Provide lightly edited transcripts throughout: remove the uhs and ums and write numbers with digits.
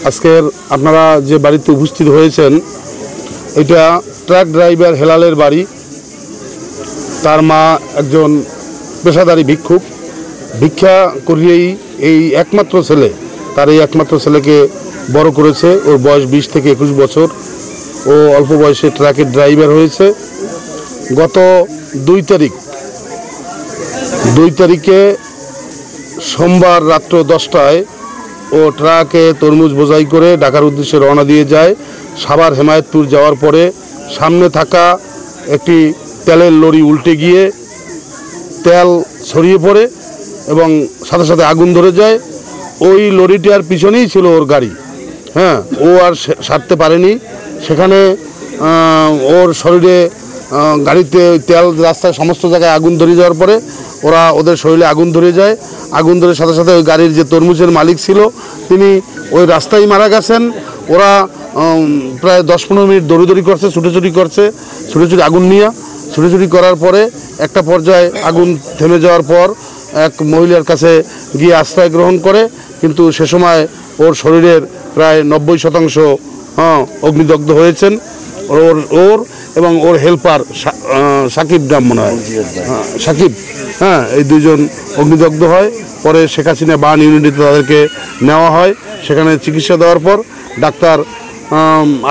আজকের আপনারা যে বাড়িতে উপস্থিত হয়েছেন এটা ট্রাক ড্রাইভার হেলালের বাড়ি। তার মা একজন পেশাদারী ভিক্ষুক, ভিক্ষা করিয়েই এই একমাত্র ছেলে, তার এই একমাত্র ছেলেকে বড় করেছে। ওর বয়স 20 থেকে 21 বছর। ও অল্প বয়সে ট্রাকের ড্রাইভার হয়েছে। গত 2 তারিখে সোমবার রাত্র 10টায় ও ট্রাকে তরমুজ বোঝাই করে ঢাকার উদ্দেশ্যে রওনা দিয়ে যায়। সাভার হেমায়েতপুর যাওয়ার পরে সামনে থাকা একটি তেলের লরি উল্টে গিয়ে তেল ছড়িয়ে পড়ে এবং সাথে সাথে আগুন ধরে যায়। ওই লরিটার পিছনেই ছিল ওর গাড়ি। হ্যাঁ, ও আর সারতে পারেনি। সেখানে ওর শরীরে গাড়িতে তেল, রাস্তায় সমস্ত জায়গায় আগুন ধরে যাওয়ার পরে ওদের শরীরে আগুন ধরে যায়। আগুন ধরে সাথে সাথে ওই গাড়ির যে তরমুজের মালিক ছিল তিনি ওই রাস্তায় মারা গেছেন। ওরা প্রায় 10-15 মিনিট দৌড়ি করছে, ছুটোছুটি আগুন নিয়ে ছুটোছুটি করার পরে একটা পর্যায়ে আগুন থেমে যাওয়ার পর এক মহিলার কাছে গিয়ে আশ্রয় গ্রহণ করে। কিন্তু সে সময় ওর শরীরের প্রায় 90% অগ্নিদগ্ধ হয়েছেন। ওর এবং ওর হেল্পার সাকিব নাম মনে হয়, সাকিব, এই দুইজন অগ্নিদগ্ধ হয়। পরে শেখ হাসিনা বার্ন ইউনিটিতে তাদেরকে নেওয়া হয়। সেখানে চিকিৎসা দেওয়ার পর ডাক্তার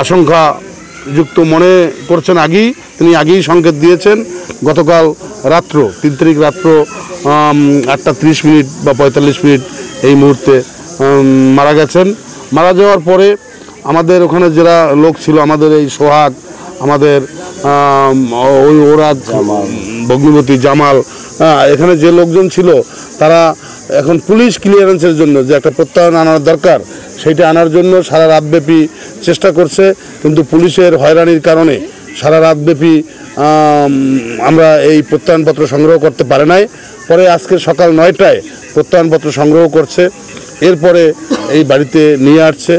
আশঙ্কাযুক্ত মনে করছেন, তিনি আগেই সংকেত দিয়েছেন। গতকাল রাত্র 3 তারিখ রাত্র 8টা 30 মিনিট বা 45 মিনিট এই মুহূর্তে মারা গেছেন। মারা যাওয়ার পরে আমাদের ওখানে যারা লোক ছিল, আমাদের এই সোহাগ, আমাদের ওই ওরাদ, ভগ্নিপতি, জামাল, এখানে যে লোকজন ছিল তারা এখন পুলিশ ক্লিয়ারেন্সের জন্য যে একটা প্রত্যয়ন আনার দরকার, সেইটা আনার জন্য সারা রাতব্যাপী চেষ্টা করছে। কিন্তু পুলিশের হয়রানির কারণে সারা রাতব্যাপী আমরা এই প্রত্যয়নপত্র সংগ্রহ করতে পারে নাই। পরে আজকে সকাল 9টায় প্রত্যয়নপত্র সংগ্রহ করছে। এরপরে এই বাড়িতে নিয়ে আসছে।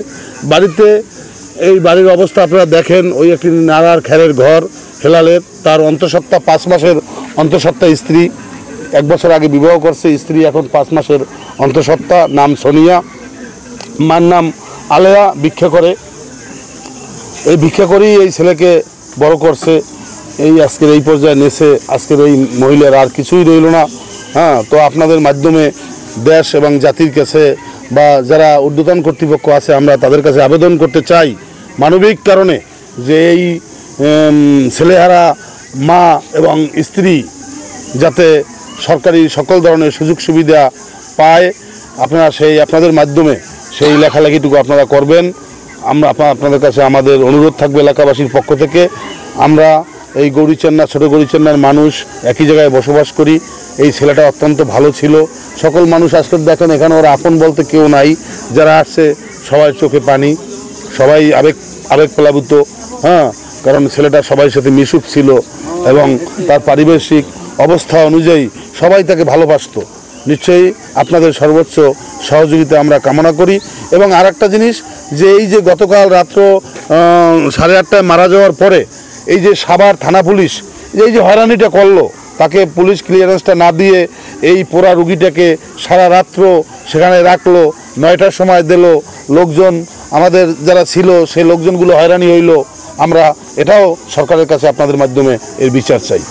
এই বাড়ির অবস্থা আপনারা দেখেন। ওই একটি নাড়ার খেরের ঘর হেলালের, তার অন্তঃসত্ত্বা 5 মাসের অন্তঃসত্ত্বা স্ত্রী, 1 বছর আগে বিবাহ করছে। স্ত্রী এখন 5 মাসের অন্তঃসত্ত্বা, নাম সোনিয়া, মার নাম আলেয়া। ভিক্ষা করে, এই ভিক্ষা করেই এই ছেলেকে বড় করছে। এই আজকের এই পর্যায়ে নেছে। আজকের ওই মহিলার আর কিছুই রইল না। তো আপনাদের মাধ্যমে দেশ এবং জাতির কাছে বা যারা ঊর্ধ্বতন কর্তৃপক্ষ আছে আমরা তাদের কাছে আবেদন করতে চাই মানবিক কারণে যে এই ছেলেহারা মা এবং স্ত্রী যাতে সরকারি সকল ধরনের সুযোগ সুবিধা পায়। আপনারা আপনাদের মাধ্যমে সেই লেখালেখিটুকু আপনারা করবেন। আপনাদের কাছে আমাদের অনুরোধ থাকবে এলাকাবাসীর পক্ষ থেকে। আমরা এই গৌরীচন্না, ছোটো গৌরীচন্নার মানুষ একই জায়গায় বসবাস করি। এই ছেলেটা অত্যন্ত ভালো ছিল। সকল মানুষ আজকে দেখেন এখানে ওরা আপন বলতে কেউ নাই। যারা আসছে সবাই চোখে পানি, সবাই আবেগপ্লাবিত। কারণ ছেলেটা সবার সাথে মিশুক ছিল এবং তার পারিপার্শ্বিক অবস্থা অনুযায়ী সবাই তাকে ভালোবাসত। নিশ্চয়ই আপনাদের সর্বোচ্চ সহযোগিতা আমরা কামনা করি। এবং আর একটা জিনিস, যে এই যে গতকাল রাত্র 8:30টায় মারা যাওয়ার পরে এই যে সাভার থানা পুলিশ এই যে হয়রানিটা করলো, তাকে পুলিশ ক্লিয়ারেন্সটা না দিয়ে এই পোড়া রুগীটাকে সারা রাত্র সেখানে রাখলো। 9টার সময় দিল। লোকজন আমাদের যারা ছিল সেই লোকজনগুলো হয়রানি হইল। আমরা এটাও সরকারের কাছে আপনাদের মাধ্যমে এর বিচার চাই।